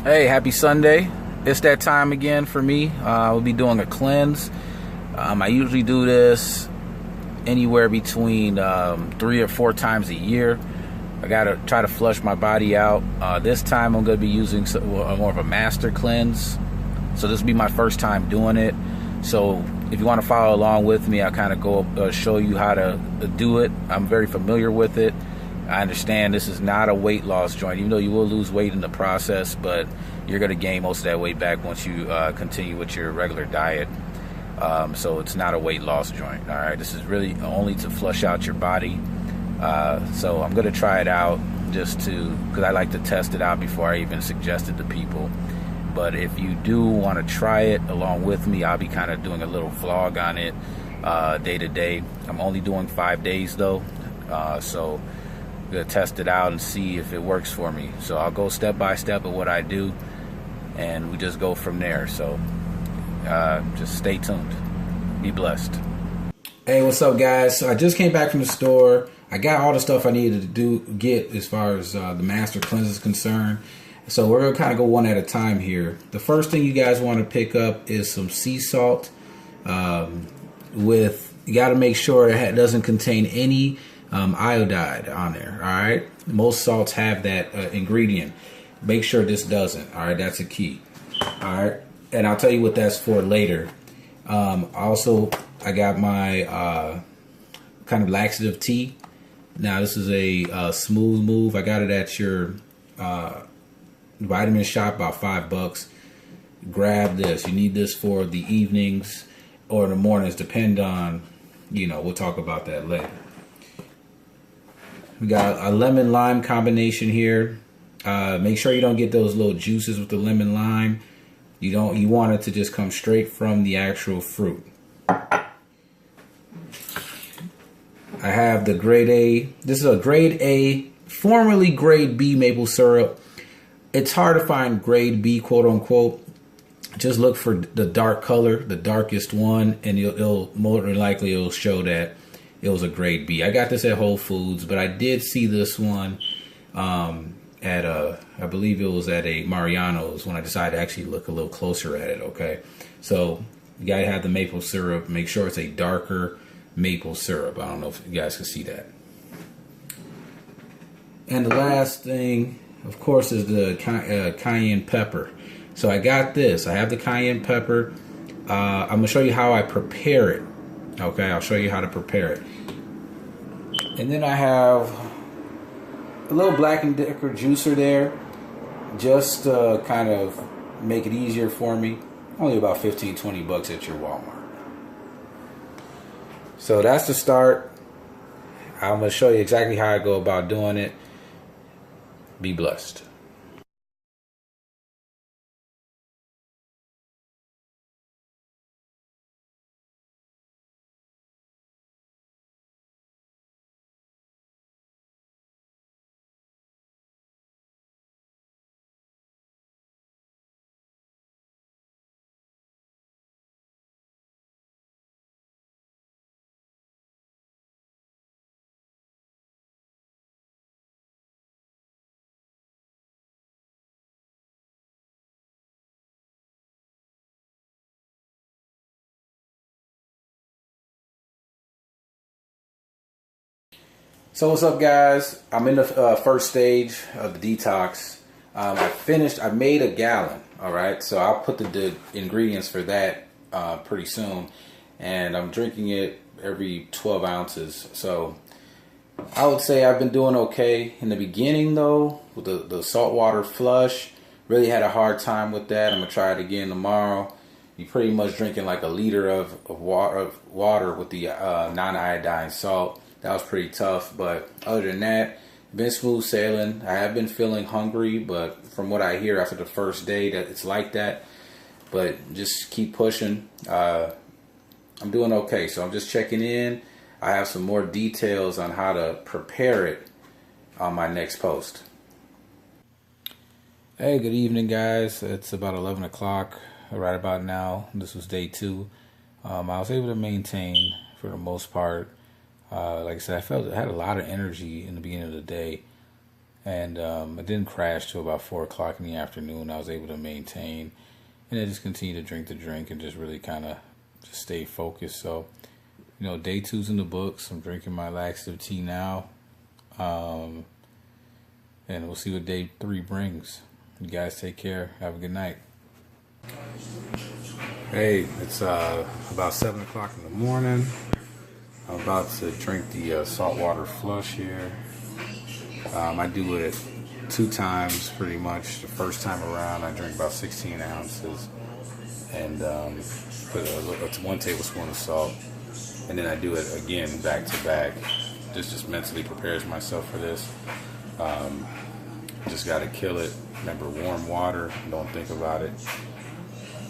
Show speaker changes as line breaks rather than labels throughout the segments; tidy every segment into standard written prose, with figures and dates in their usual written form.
Hey, happy Sunday. It's that time again for me. We'll be doing a cleanse. I usually do this anywhere between 3 or 4 times a year. I gotta try to flush my body out. This time I'm gonna be using more of a master cleanse. So this will be my first time doing it. So if you want to follow along with me, I'll kind of go show you how to do it. I'm very familiar with it. I understand this is not a weight loss joint, even though you will lose weight in the process, but you're going to gain most of that weight back once you continue with your regular diet. So it's not a weight loss joint. All right, this is really only to flush out your body. So I'm going to try it out because I like to test it out before I even suggest it to people. But if you do want to try it along with me, I'll be kind of doing a little vlog on it day to day. I'm only doing 5 days though, so I'm gonna test it out and see if it works for me. So I'll go step by step of what I do, and we just go from there. So just stay tuned. Be blessed.
Hey, what's up, guys? So I just came back from the store. I got all the stuff I needed to get as far as the master cleanse is concerned. So we're gonna kind of go one at a time here. The first thing you guys want to pick up is some sea salt. You got to make sure it doesn't contain any iodide on there. All right, most salts have that ingredient. Make sure this doesn't. All right, that's a key. All right, and I'll tell you what that's for later. Also, I got my kind of laxative tea. Now this is a smooth move. I got it at your vitamin shop, about $5. Grab this. You need this for the evenings or the mornings, depend on, we'll talk about that later. We got a lemon lime combination here. Make sure you don't get those little juices with the lemon lime. You want it to just come straight from the actual fruit. I have the grade A. This is a grade A, formerly grade B maple syrup. It's hard to find grade B, quote unquote. Just look for the dark color, the darkest one, and it'll more than likely it'll show that it was a grade B. I got this at Whole Foods, but I did see this one at I believe it was at a Mariano's when I decided to actually look a little closer at it. Okay, so you gotta have the maple syrup. Make sure it's a darker maple syrup. I don't know if you guys can see that. And the last thing, of course, is the cayenne pepper. So I got this. I have the cayenne pepper. I'm going to show you how I prepare it. Okay, I'll show you how to prepare it. And then I have a little Black & Decker juicer there, just to kind of make it easier for me. Only about $15-20 at your Walmart. So that's the start. I'm going to show you exactly how I go about doing it. Be blessed. So what's up, guys? I'm in the first stage of the detox. I made a gallon. All right, so I'll put the ingredients for that pretty soon, and I'm drinking it every 12 ounces. So I would say I've been doing okay. In the beginning though, with the saltwater flush, really had a hard time with that. I'm gonna try it again tomorrow. You're pretty much drinking like a liter of water with the non-iodine salt. That was pretty tough, but other than that, been smooth sailing. I have been feeling hungry, but from what I hear after the first day, that it's like that. But just keep pushing. I'm doing okay, so I'm just checking in. I have some more details on how to prepare it on my next post. Hey, good evening, guys. It's about 11 o'clock right about now. This was day 2. I was able to maintain for the most part. Like I said, I had a lot of energy in the beginning of the day, and it didn't crash till about 4 o'clock in the afternoon. I was able to maintain, and I just continued to drink the drink and just really kind of just stay focused. So, day 2's in the books. I'm drinking my laxative tea now, and we'll see what day 3 brings. You guys take care. Have a good night. Hey, it's about 7 o'clock in the morning. I'm about to drink the saltwater flush here. I do it 2 times pretty much. The first time around, I drink about 16 ounces and put 1 tablespoon of salt. And then I do it again back to back. This just mentally prepares myself for this. Just got to kill it. Remember, warm water. Don't think about it.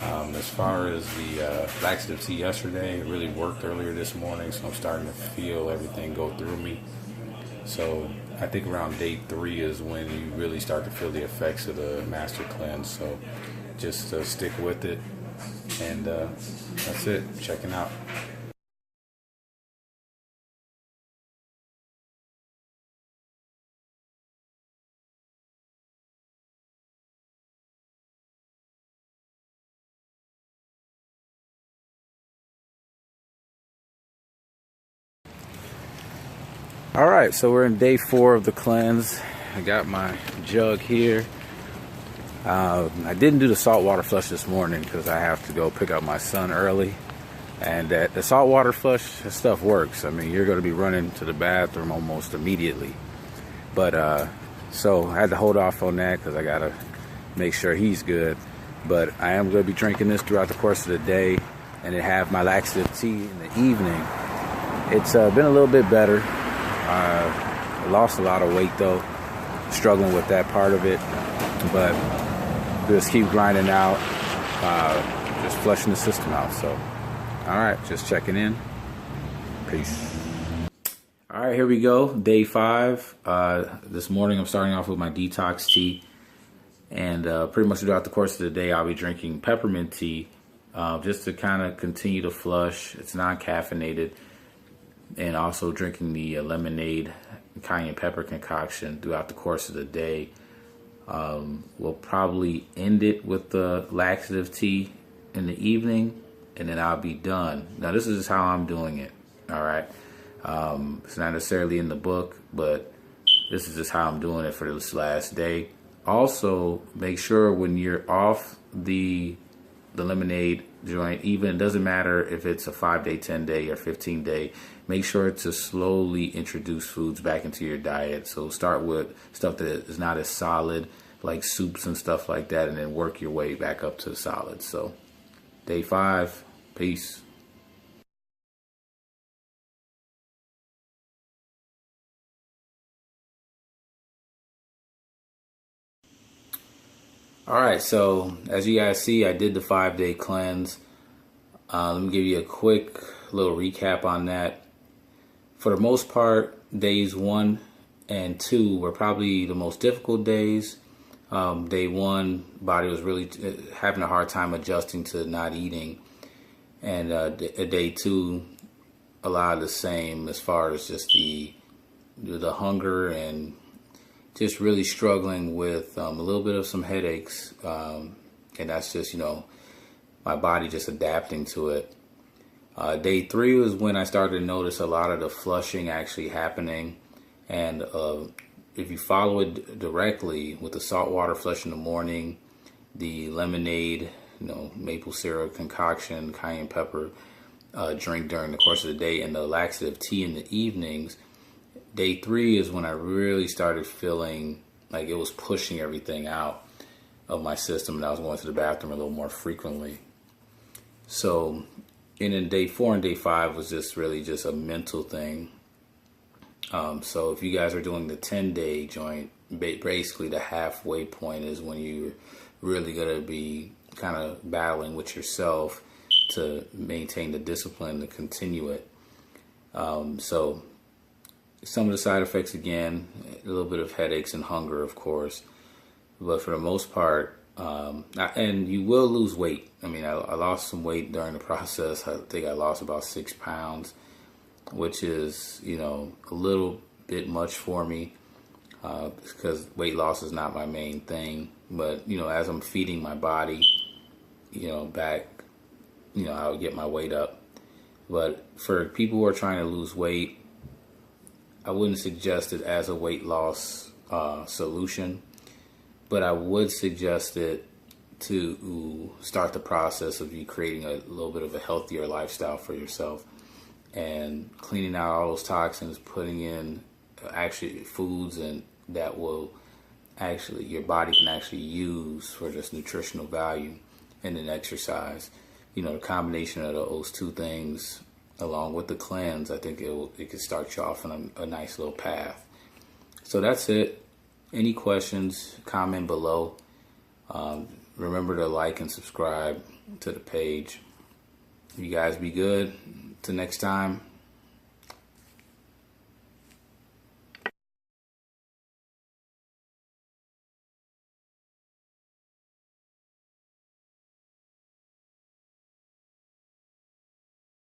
As far as the laxative tea yesterday, it really worked earlier this morning, so I'm starting to feel everything go through me. So I think around day 3 is when you really start to feel the effects of the master cleanse. So just stick with it, and that's it. Checking out. All right, so we're in day 4 of the cleanse. I got my jug here. I didn't do the saltwater flush this morning because I have to go pick up my son early. And the saltwater flush, that stuff works. I mean, you're going to be running to the bathroom almost immediately. But so I had to hold off on that because I got to make sure he's good. But I am going to be drinking this throughout the course of the day, and then have my laxative tea in the evening. It's been a little bit better. I lost a lot of weight though, struggling with that part of it, but just keep grinding out, just flushing the system out. So, all right, just checking in. Peace. All right, here we go. Day 5. This morning I'm starting off with my detox tea, and pretty much throughout the course of the day I'll be drinking peppermint tea, just to kind of continue to flush. It's non-caffeinated. And also drinking the lemonade cayenne pepper concoction throughout the course of the day. We'll probably end it with the laxative tea in the evening, and then I'll be done. Now, this is how I'm doing it, all right? It's not necessarily in the book, but this is just how I'm doing it for this last day. Also, make sure when you're off the lemonade joint, even it doesn't matter if it's a 5-day, 10-day, or 15-day, make sure to slowly introduce foods back into your diet. So start with stuff that is not as solid, like soups and stuff like that, and then work your way back up to solids. So day 5, peace. All right, so as you guys see, I did the 5-day cleanse. Let me give you a quick little recap on that. For the most part, days 1 and 2 were probably the most difficult days. Day 1, body was really having a hard time adjusting to not eating. And day 2, a lot of the same as far as just the hunger and just really struggling with a little bit of some headaches. And that's just, my body just adapting to it. Day 3 was when I started to notice a lot of the flushing actually happening. And if you follow it directly with the saltwater flush in the morning, the lemonade, maple syrup concoction, cayenne pepper drink during the course of the day, and the laxative tea in the evenings, day 3 is when I really started feeling like it was pushing everything out of my system, and I was going to the bathroom a little more frequently. So, and then day 4 and day 5 was just really just a mental thing. So if you guys are doing the 10-day joint, basically the halfway point is when you're really going to be kind of battling with yourself to maintain the discipline to continue it. So some of the side effects, again, a little bit of headaches and hunger, of course, but for the most part, and you will lose weight. I mean, I lost some weight during the process. I think I lost about 6 pounds, which is, a little bit much for me. because weight loss is not my main thing. But, you know, as I'm feeding my body, you know, back, you know, I'll get my weight up. But for people who are trying to lose weight, I wouldn't suggest it as a weight loss solution, but I would suggest it to start the process of you creating a little bit of a healthier lifestyle for yourself and cleaning out all those toxins, putting in actually foods and that will actually, your body can actually use for just nutritional value, and then exercise. You know, the combination of those two things along with the cleanse, I think it can start you off on a nice little path. So that's it. Any questions, comment below. Remember to like and subscribe to the page. You guys be good. Till next time.